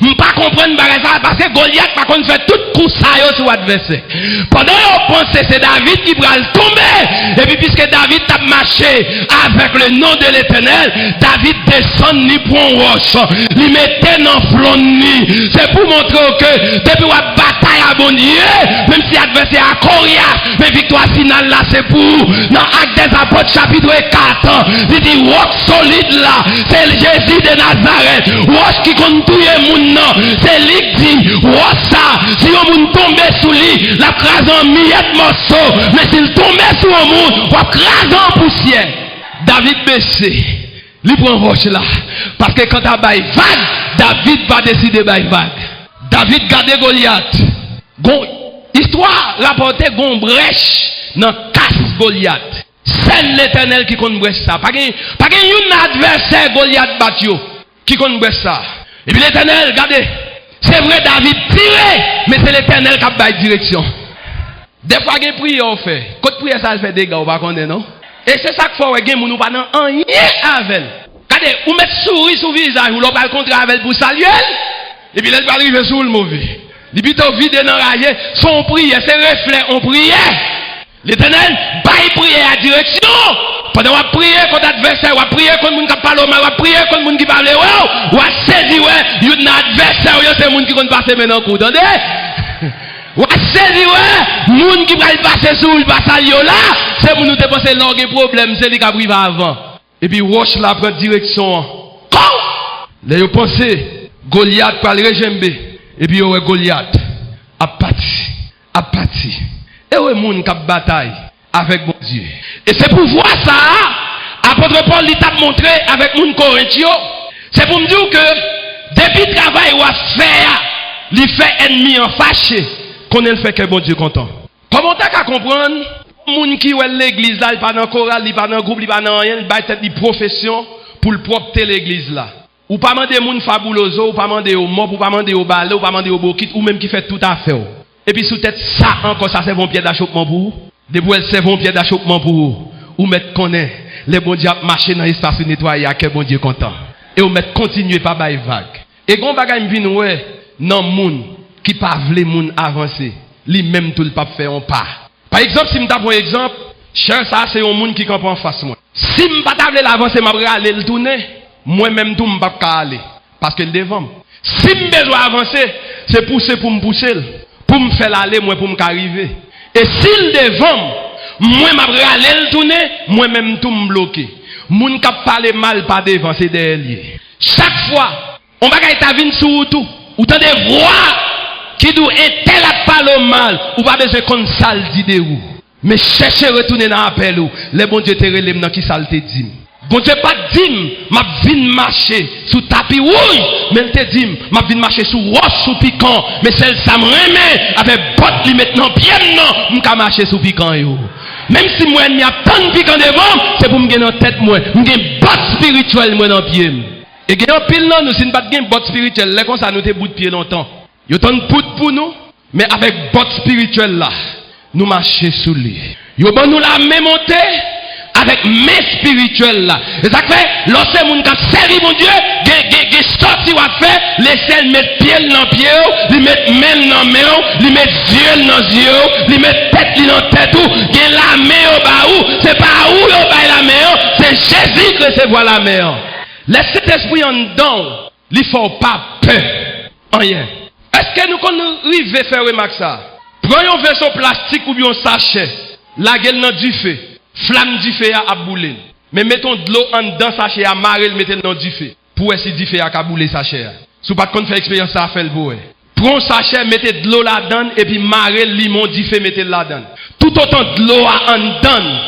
[SPEAKER 1] m'pas comprendre ça parce que Goliath par contre fait tout coup ça yo sur l'adversaire. Pendant yo pensé c'est David qui va le tomber. Et puis puisque David a marché avec le nom de l'Éternel, David descend ni pour roche. Il mettait dans flon ni. C'est pour montrer que depuis la bataille à bon Dieu, même si l'adversaire a coriace, mais victoire finale là c'est pour dans Actes des Apôtres chapitre 4. Il dit rock solide là, c'est Jésus de Nazareth. Roche qui compte tout le monde, c'est lui qui dit, roche ça, si on monde tombe sous lui, la crase en miettes morceaux, mais s'il tombe sur un monde, on crase en poussière. David baissé, il prend roche là, parce que quand il y a une vague, David va décider de vague. David garde Goliath. Histoire rapportée gon brèche dans casse Goliath. C'est l'Éternel qui compte brèche ça. Pas un adversaire Goliath battu qui compte brèche ça. Et puis l'Éternel, regardez, c'est vrai David tiré, mais c'est l'Éternel qui a baillé direction. Des fois il y a une prière on fait. Quand prière ça fait des gars, on va connaître non? Et c'est ça qu'il faut que nous pas dans rien avec. Regardez, ou mettre souris sur le visage, ou l'on va le contre avec pour saluer. Et puis là, il va arriver sur le mauvais. Il va vide dans la son prière, c'est reflet, on prière. L'Éternel, baille prière à direction. Pendant qu'on prier contre l'adversaire, on prier contre le monde qui parle mal, on prier contre le monde qui parle on va saisir, il y a un adversaire, c'est le monde qui va passer maintenant coup. Attendez? On va saisir, le monde qui va passer sur le passage là, c'est pour nous dépenser l'orgue problème, c'est lui qui a pris avant. Et puis, Roche là prend direction. Quand? Là, vous pensez, Goliath par le régime. Et puis, ouais, Goliath a parti. Et ouais, moun qui bataille avec mon Dieu. Et c'est pour voir ça, apôtre Paul il t'a montré avec moun Corinthio. C'est pour me dire que depuis le travail ou à faire, il fait ennemi en fâché, qu'on ne fait que bon Dieu content. Comment t'as qu'à comprendre? Moun qui ou l'église là, il pas dans chorale, il pas dans groupe, il pas dans rien, il va être une profession pour le propre l'église là. Ou pas demander moun fabuloso, ou pas demander au mob, ou pas demander au balai, ou pas demander au bokit, ou même qui fait tout à fait. Et puis sous tête ça encore ça c'est bon pied d'achoppement pour vous. Des bouelles c'est bon pied d'achoppement pour vous. Ou mettre connaît les bon Dieu marcher dans l'espace nettoyé à quel bon Dieu content. et on met continuer pas bail vague. Et gon bagay m'vin ouais nan moun qui pas vle moun avancer, li même tout le pas faire un pas. Par exemple, si m'ta prend exemple, cher ça c'est un moun qui campe en face moi. Si m'pa ta vle l'avancer, m'a aller le tourner, moi même tout m'pa ka aller parce que le devant. Si m'besoin avancer, c'est pousser pour me pousser, pour me faire aller moi pour m'arriver. Et si le devant, moi m'a aller le tourner, moi même tout me bloquer. Moun k'ap parler mal pas devant, c'est derrière. Chaque fois, on va gagner ta vie sur tout. Ou t'as des voix qui disent et tel a parlé mal, ou pas besoin qu'on sale dit ou. Mais cherchez retourner dans l'appel ou les bon Dieu te relève dans qui sale te dit. Bon Dieu pas dit m'a vinn marcher sous tapis rouge, mais te dit m'a vinn marcher sous roche sous piquant, mais celle ça me remet avec botte li maintenant pied non, m'ka marcher sous piquant yo. Même si moi n'y a tant de piquant devant, c'est pour me gagner en tête moi, m'gagner botte spirituelle moi dans pied. Et gagnant pile non nous si pas gagne botte spirituelle, là comme ça nous te bout de pied longtemps. Yo ton pout pour nous, mais avec botte spirituelle là, nous marcher sous lui. Yo bon nous la même montée avec main spirituelle là. Et ça fait lorsque moun ka servi mon Dieu, ge sorti wa fait, laisser mettre pied dans pied, li mettre main dans main, li mettre yeux dans yeux, li mettre tête dans tête ou, gen la main au bas ou, c'est pas où yo ba la main, c'est Jésus qui recevoir la main. Laissez cet esprit en dedans, il faut pas peur. Rien. Est-ce que nous arrivons à faire remarque ça? Prenons un vaisseau plastique ou bien un sachet, la gueule dans du feu, flamme du feu à bouler. Mais mettons de l'eau en dedans sachet à marrer, le mettez dans du feu. Pour essayer du feu à bouler sachet. Si vous pas de faire expérience, ça fait le beau. Prenez un sachet, mettez de l'eau là-dedans et puis marrer le limon du feu, mettez là-dedans. Tout autant de l'eau en dedans,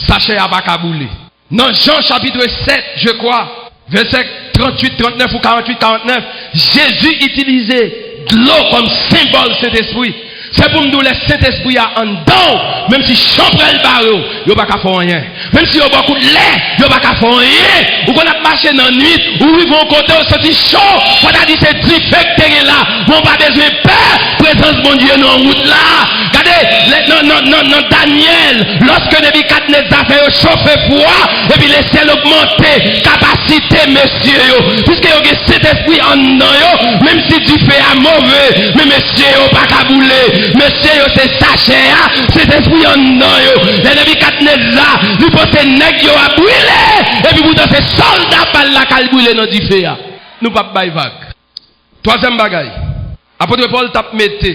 [SPEAKER 1] sachet à pas bouler. Dans Jean chapitre 7, je crois, verset 38, 39 ou 48, 49, Jésus utilisait de l'eau comme symbole Saint-Esprit. C'est pour nous dire le Saint-Esprit a en dedans, même si chambre le barreau, il n'y a pas faire rien. Même si il y a beaucoup de lait, il n'y a pas faire rien. Ou qu'on a marché dans la nuit, ou ils vont côté, on sorti chaud, on a dit c'est difficile là, on pas besoin de peur, présence mon Dieu dans la route là. Regardez, non, Daniel, lorsque Nebuchadnezzar a fait chauffer froid, et puis laissez l'augmenter, capacité, monsieur, puisque il y a un Saint-Esprit en dedans, même si tu fais un mauvais, mais monsieur, pas qu'à bouler. Monsieur, c'est sachet, c'est esprit en dedans. Les Nebuchadnezzar, lui pensez nèg yo a brûlé. Et puis vous dans ces soldats par la cal brûlé dans du feu. Nous pas bail vague. Troisième bagaille. Apôtre Paul t'a mette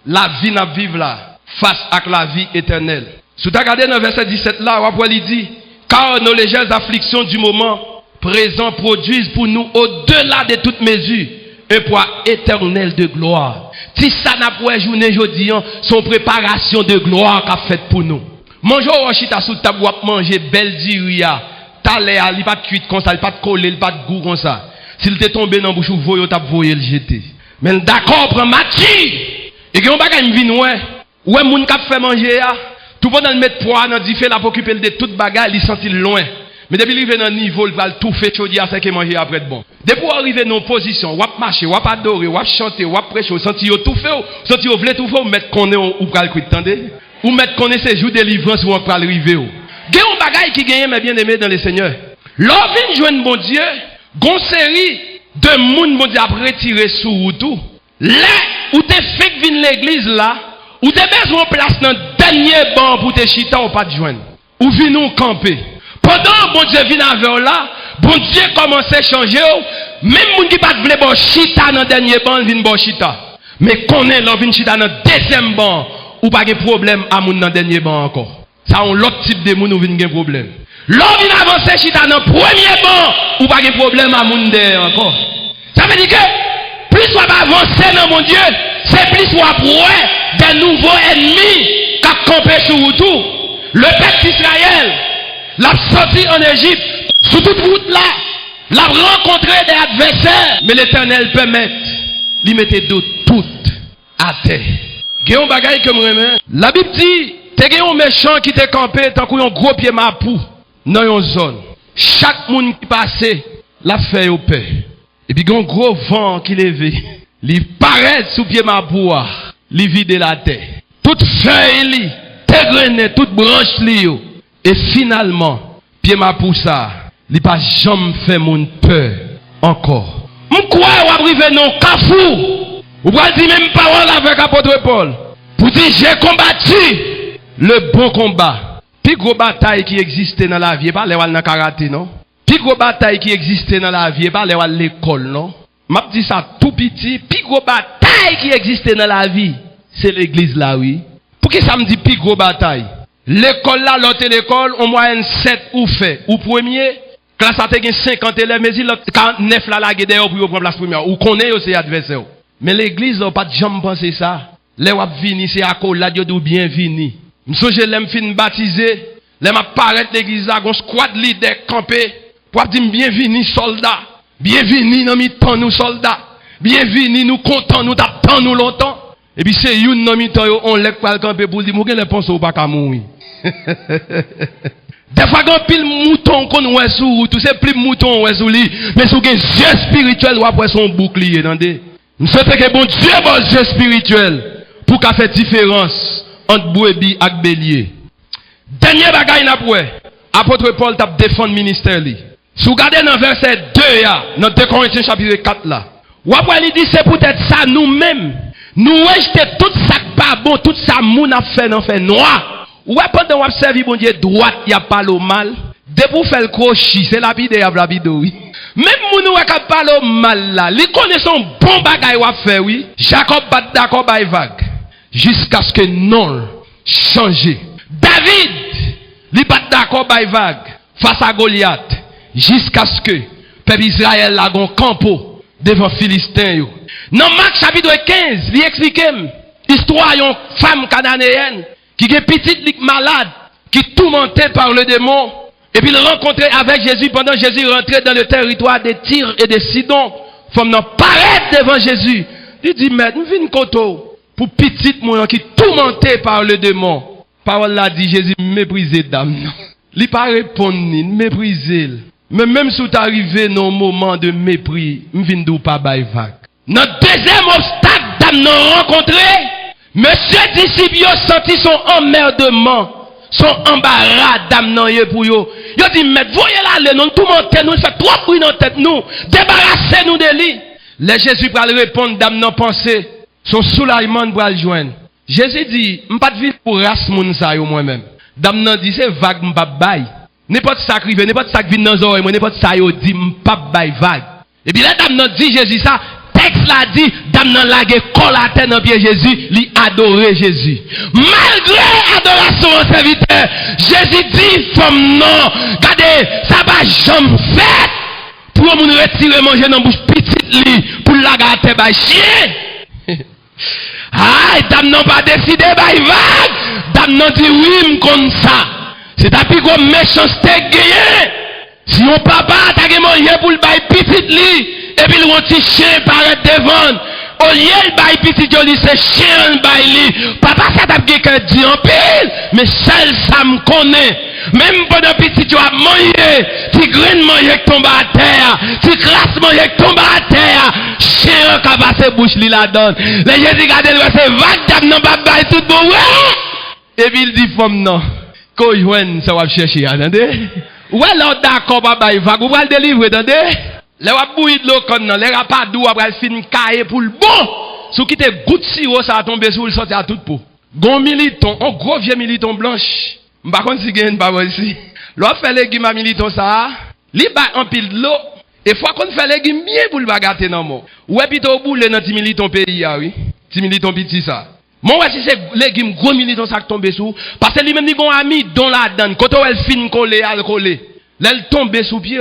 [SPEAKER 1] la vie n'a vivre là face à la vie éternelle. Si tu regardes dans verset 17 là, il dit car nos légères afflictions du moment présent produisent pour nous au-delà de toute mesure un poids éternel de gloire. Si ça n'a pas journée aujourd'hui, son préparation de gloire qu'a fait pour nous. Manger au chita sous table ou manger belle diria, talé à li pas de cuite comme ça, il pas de coller, il pas de goût comme ça. S'il t'est tombé dans bouche ou voyo t'a voyer le jeter. Mais d'accord prend mati. Et que on bagay m'vin ouais moun k'ap fait manger a, tout bon dans mettre poids dans di fait la occuper de toute bagarre, il senti loin. Mais depuis qu'il arrive dans niveau, il va tout faire chaud dire c'est que manger après de bon. Depuis arriver dans position, ou marcher, ou adorer, ou chanter, ou prêcher, senti yo tout fait, senti yo vle tout fait, ou mettre connaît ou pral quit tendez. Ou mettre connaît ces jours de délivrance ou on pral arriver. Gen on bagaille qui gagne mais bien aimé dans le Seigneur. L'or vinn joindre bon Dieu, gon série de moun bon Dieu a retiré sous tout. Là où t'es fait vinn l'église là, ou t'es besoin place dans dernier banc pour te chita ou pas de joindre. Ou vinn nous camper. Pendant bon Dieu vient avec là, bon Dieu commence à changer. Même moun qui pas vle bon chita dans dernier banc vinn bon chita. Mais connaît l'on vinn chita dans deuxième banc ou pas de problème à moun dans dernier banc encore. Ça on l'autre type de moun ou vinn gen problème. L'on vinn avancer chita dans premier banc ou pas de problème à moun derrière encore. Ça veut dire que plus on va avancer dans mon Dieu, c'est plus on va voir des nouveaux ennemis qui campent sur tout. Le peuple d'Israël l'a sorti en Égypte, sous toute route là, l'a rencontré des adversaires, mais l'Éternel permet, lui mettait d'eau toute à terre. Géon bagaille que moi la Bible dit, t'es un méchant qui t'est campé tant qu'on un gros pied mapou dans une zone. Chaque monde qui passait l'a fait au paix. Et puis un gros vent qui levait, il paraît sous pied mapou, il vide la terre. Toute feuille, toute toute branche li. Et finalement, pied ma pour ça, il pas jamais fait mon peur. encore. M'kwa ou arrivé non kafou. Ou pral dire même parole avec apôtre Paul. Pour dire j'ai combattu le bon combat. Puis gros bataille qui existait dans la vie, pas les wal dans karaté non. Puis gros bataille qui existait dans la vie, pas les wal l'école non. M'a dit ça tout petit, puis gros bataille qui existait dans la vie, c'est l'église là oui. Pour que ça me dit puis gros bataille. L'école là, l'autre l'école, au moyenne 7 ou fait. Ou premier, classe a te 50 élèves, mais il l'autre 49 là la guédère pour prendre place première. Ou connaît aussi adversaire. Mais l'église là, pas de jamais penser ça. Les wap vini, c'est à cause là, Dieu dit bienvenue. M'songe l'aime fin baptisé, l'aime apparaître l'église là, gon squad leader campé, pour dire bienvenue soldat, bienvenue dans mi-temps nous soldats, bienvenue nous content nous t'attend nous longtemps. Et puis c'est une dans mi-temps on lève pas le camper pour dire m'gen les pense ou pas ka mourir. Des fois quand pile mouton qu'on ouais sous, tout c'est plus mouton ouais sous lui, mais sous gen yeux spirituel ou après son bouclier, entendez? M'souhaite que bon Dieu bon yeux spirituel pour qu'a fait différence entre brebis et bélier. Dernier bagaille n'a pas. Apôtre Paul t'a défendre ministère li. Si vous regardez dans verset 2 dans 2 Corinthiens chapitre 4 là. Ou après il dit c'est peut-être ça nous-mêmes. Nous rejeter tout ça pas bon, tout ça moun a fait dans fait noir. Ou pendant on observe bon Dieu droite, il y a pas le mal. De pour faire le crochet, c'est la vie oui. Même moun ou ka parler mal là, li connaît son bon bagaille ou faire oui. Jacob bat d'accord by vague. Jusqu'à ce que non change. David, il bat d'accord by vague face à Goliath. Jusqu'à ce que peuple Israël a gon campo devant Philistin yo. Dans Marc chapitre 15, il explique l'histoire d'une femme cananéenne qui est petite malade, qui est tourmentée par le démon. Et puis il rencontrait avec Jésus pendant Jésus rentrait dans le territoire des Tyr et des Sidon. Femme n'en paraît devant Jésus. Il dit, mais nous venons koto. Pour petite moyen qui tourmenté par le démon. Parole là dit Jésus méprisé dame. Il pas répondre ni mépriser. Mais même si tu arrivé dans un moment de mépris, m'vin dou pas bay vague. Notre deuxième obstacle dame non rencontré, monsieur disciple senti son emmerdement, son embarras dame non yé pour yo. Yo dit mais voyez là les non tourmenté nous fait trop bruit dans tête nous, débarrassez nous de lui. Les Jésus va répondre dame non penser. Son soulagement pour le joindre. Jésus dit, m'pas de vivre pour race moun sa yo moi-même. Dame nan dit c'est vague m'pas bay. N'importe ça qui arrive, n'importe ça qui vient dans les oreilles, n'importe ça yo dit m'pas bay vague. Et puis là dame nan dit Jésus ça, texte là dit dame nan lage colle à terre dans pied Jésus, li adorer Jésus. Malgré adoration au serviteur, Jésus dit femme non, regardez, ça va jamais fait. Pour moun retirer manger dans bouche petite li pour la gâter bay chien. Ah, dame non pas décidé by vague. Dame non dit oui, m'con ça. C'est un plus gros méchanceté gagné. Si on papa t'a moyen pour le bail petit li, et puis le petit chien paraît devant. Au lieu de bail petit joli, c'est chien bail li. Papa ça t'a quelqu'un dit en pile, mais seul ça me connaît. Même pendant petit tu as mangé, tu graines manger qui tombe à terre, tu crasses manger qui tombe à terre. Chien qui a passé bouche li la donne. Les gens disent regardez c'est vague dame non pas bail tout bon. Et puis il dit femme non. Ko joine ça va chercher attendez. Ouais là d'accord pas bail vague, ou va le délivrer attendez. Les va bouillir de l'eau comme non, les pas d'eau après fin cailler pour le bon. Sous qui te goutte sirop ça va tomber sur le sortir à toute peau. Gon militon, un gros vieux militon blanche. Par contre si gagne pas ici. L'on fait les légumes à militon ça, li ba en pile de l'eau. Et fois qu'on fait les légumes bien pour le bagater dans mot. Ouais plutôt boule dans ti militon pays oui. Ti militon petit ça. Mon ouais si c'est légumes gros militon ça tomber sous parce que lui même dit gon ami don la donne quand elle fin coller al coller. L'elle tombe sous pied.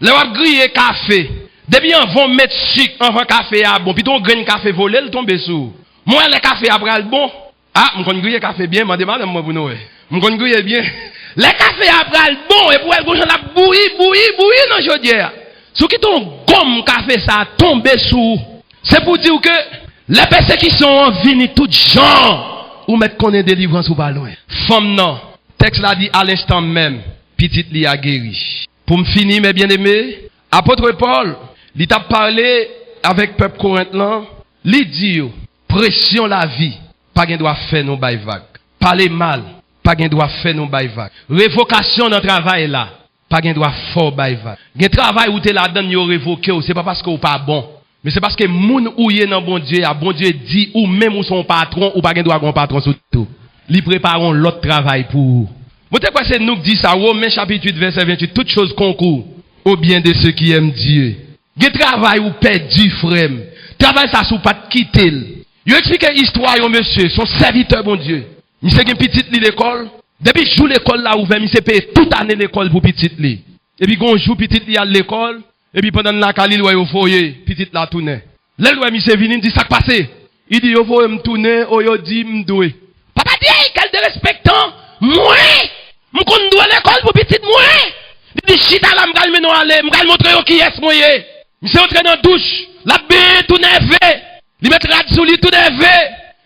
[SPEAKER 1] Là va griller café. Depuis on vont mettre sucre en café à bon, puis ton grain café volé, il tombe sous. Moi le café après le bon. Ah, on connaît griller café bien, mandez madame moi pour nous. On connaît griller bien. Le café après le bon et pour elle gonjon la bouillir dans chaudière. Sous qui ton gomme café ça tombe sous. C'est pour dire que les persécutions viennent tout genre ou mettre qu'on est délivrance ou pas loin. Femme non. Texte là dit à l'instant même, petite li a guéri. Pour me finir mes bien-aimés, apôtre Paul, il t'a parlé avec peuple corinthien, il dit pression la vie, pas gen doit faire non bail vague. Parler mal, pas gen doit faire non bail vague. Révocation dans le travail là, pas gen droit fort bay vague. Gen travail ou t'es là-dedans yo révoqué ou c'est pas parce que ou pas bon, mais c'est parce que moun ou yé nan bon Dieu, a bon Dieu dit ou même ou son patron ou pas gen droit gon patron surtout. Li préparons l'autre travail pour vous. Vous te quoi c'est nous qui dit ça, Romains chapitre 8 verset 28, toutes choses concourent au bien de ceux qui aiment Dieu. Gen travail ou perdu frère. Travail ça sou pas quitter. Yo explique histoire yo monsieur, son serviteur bon Dieu. Monsieur gen petite li l'école. Depuis jour l'école là ouvert, monsieur paye toute année l'école pour petite li. Et puis gon jour petite li à l'école, et puis pendant la calil ouais au foyer, petite la tourner. Là ouais monsieur vini dit ça passé. Il dit yo faut me tourner, o yo dit m'doué. Papa dit quel de respectant, moi, m'kon doit l'école pour petite moi. Il dit chita là m'gal menon aller, m'gal montrer yo qui est moi. Monsieur entre dans douche, la bien tout nervé. Il met rad sous lui tout nervé.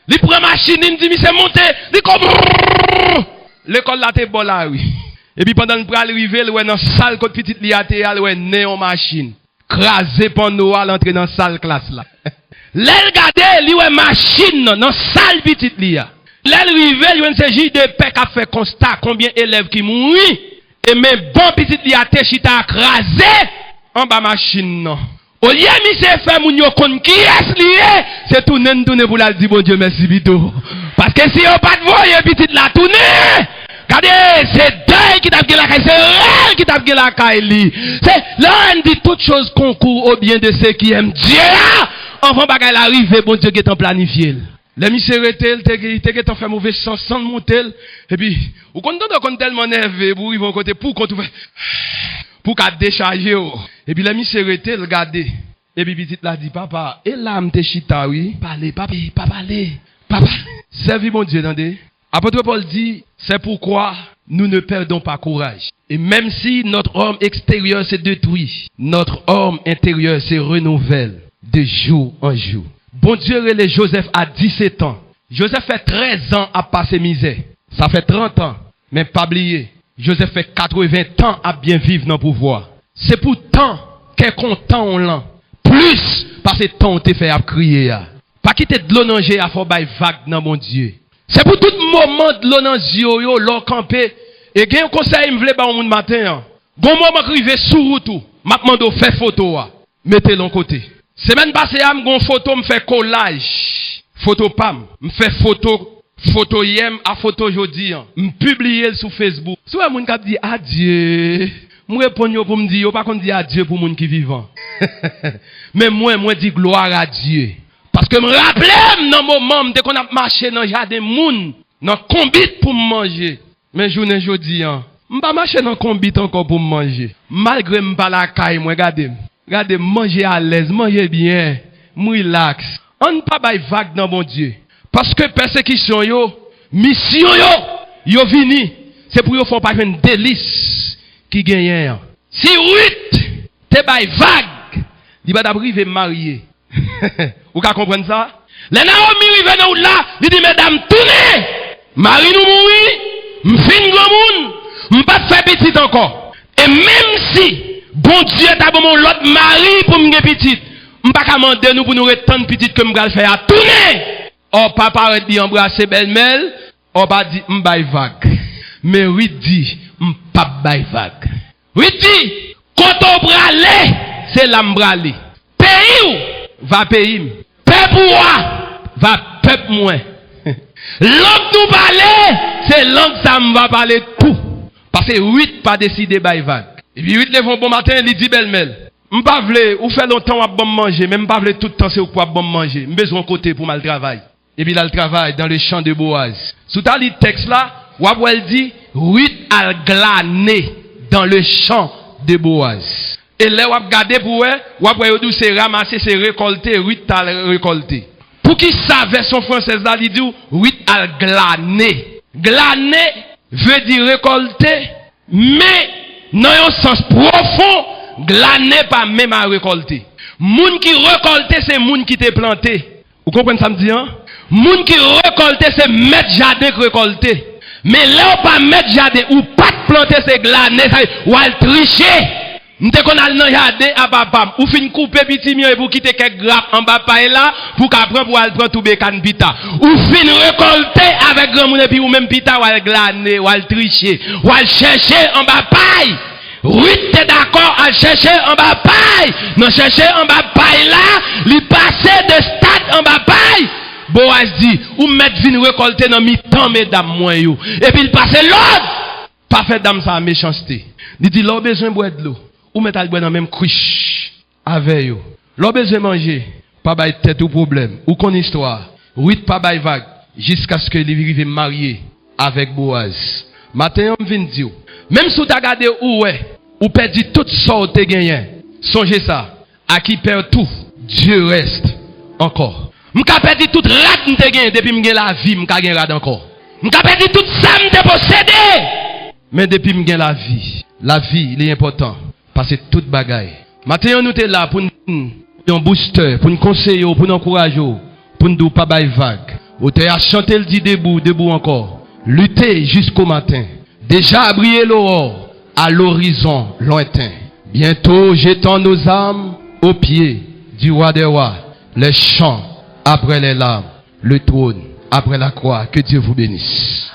[SPEAKER 1] Il prend machine, il dit monsieur monter, il comme l'école là t'es bon là oui. Et puis pendant le bras arrivé, ouais dans salle côté petite li a té ouais néon machine. Crasé pendant à l'entrée dans salle classe là. L'aile regarder, li ouais machine dans salle petite li a. L'aile arrivé, il s'agit de paix qui a fait constat combien d'élèves qui mourent et même bon petite li a té chita crasé en bas machine non. Au lieu de faire moun yo kon qui est lié, c'est tourner pour la dire bon Dieu merci bito. Parce que si on pas de voyer petite la tourner, regardez, c'est deuil qui t'a fait la caille, c'est réel qui t'a fait la caille. C'est là on dit toutes choses concourent au bien de ceux qui aiment Dieu. Enfin bagay arrive bon Dieu qui est en planifié. Les monsieur retel te fait mauvais sens sans monter et puis ou quand tellement nerveux pour ils côté pour qu'a décharger et puis la monsieur retel regarder et puis petite la dit papa et là m'te chita oui parler papa papa servi mon Dieu attendez. Apôtre Paul dit c'est pourquoi nous ne perdons pas courage et même si notre homme extérieur se détruit notre homme intérieur se renouvelle de jour en jour. Bon Dieu relève Joseph à 17 ans. Joseph fait 13 ans à passer misère. Ça fait 30 ans. Mais pas oublier. Joseph fait 80 ans à bien vivre dans le pouvoir. C'est pourtant qu'est content on l'en. Plus parce que temps te fait à crier. Pas quitter de l'eau nager à faire bail vague dans mon Dieu. C'est pour tout moment de l'eau nager yo l'eau campé. Et gen conseil me vle ba moun matin. Gon moment krive sous route. M'a mando fait photo. Mettez l'en côté. Semaine passée, je gon photo, me fait collage. Photo pam. Me fait photo yem à photo jodi. Me publier sur Facebook. Si un moun k'ap dit adieu, me répondre pour me dire, pas qu'on dit adieu pour moun qui vivant. Mais moi dis gloire à Dieu. Parce que me rappelle dans moment dès qu'on a marché dans jardin moun, dans combit pour me manger. Mais journée jodi me pas marcher dans combit encore pour me manger. Malgré me pas la caille, moi regardez, manger à l'aise, manger bien, relax. On ne pas bay vague dans mon Dieu. Parce que persécution mission yo vini, c'est pour yo faire pas une délice qui gagne. Si Ruth te bay vague, il va d'arriver marié. Vous ka comprendre ça? Les Naomi rive dans là, il dit mesdames tournez, mari nous mouri, m'fin grand moun, m'pas faire petit encore. Et même si bon Dieu t'a bon l'autre mari pour me petite. M'pas qu'à demander nous pour nous retendre petite que m'gal faire à tourner. Oh papa arrête dit embrasser belle-mère, oh pas dit m'bay vague. Mais oui dit m'pas bay vague. Oui dit quand on brale, c'est l'embrale. Pays ou va pays. Peuple ou va peuple moins. Langue nous parler, c'est langue ça m'va parler tout. Parce que oui pas décider bay vague. Et puis, il lève un bon matin, il dit belle-mère. M'pas vle, ou fait longtemps à bon manger, mais m'pas vle tout le temps c'est quoi bon manger. M'besoin côté pour mal travail. Et puis là, le travail dans le champ de Boaz. Sous ta lit texte là, ou elle dit, Ruth a glané dans le champ de Boaz. Et là, ou regardé pour elle, ou elle dit, c'est ramasser, c'est récolter, Ruth a récolté. Pour qui sa version française là, il dit, Ruth a glané. Glané veut dire récolter, mais dans un sens profond, glaner pas même à récolter. Moun qui récolte, c'est moun qui te planté. Vous comprenez ça me dit, hein? Moun qui récolte, c'est mettre jardin récolter. Mais là, ou pas mettre jardin, ou pas planter, c'est glaner, ou al tricher. M'te qu'on a dans jardin à papa, ou fin couper petit mieux pour quitter quelques grappes en bas paille là, pour qu'après pour aller prendre tout bécan pita. Ou fin récolter avec grand moun et puis ou même pita ou al glaner, ou al tricher, ou al chercher en bas paille. Ruth était d'accord à chercher en bas paille. Non, chercher en bas paille là, il passait de stade en bas paille. Boaz dit, ou mettre vin récolter dans mi-temps, mesdames, moi, yo. Et puis il passait l'autre. Pas fait dame ça, méchanceté. Il dit, l'on besoin de boire de l'eau. Ou mettre à boire dans même cruche. Avec yo. L'on besoin de manger. Pas bail tête ou problème. Ou qu'on histoire. Ruth pas bail vague. Jusqu'à ce que il arrive marié avec Boaz. Matin, on vient dire, même si tu as regardé où ouais, ou perdu tout ça ou t'es gagné. Songez ça. À qui perd tout, Dieu reste encore. M'ka perdu toute rat m'te gagné depuis m'gagne la vie, m'ka gagné rat encore. M'ka perdu toute ça m'te possédé. Mais depuis m'gagne la vie, il est important parce que toute bagaille. Maintenant nous t'es là pour nous booster, pour nous conseiller, pour nous encourager, pour nous pas bailler vague. Ou t'es à chanter le dit debout encore. Lutter jusqu'au matin. Déjà à briller l'aurore à l'horizon lointain. Bientôt jetant nos âmes aux pieds du roi des rois. Les chants après les larmes, le trône après la croix. Que Dieu vous bénisse.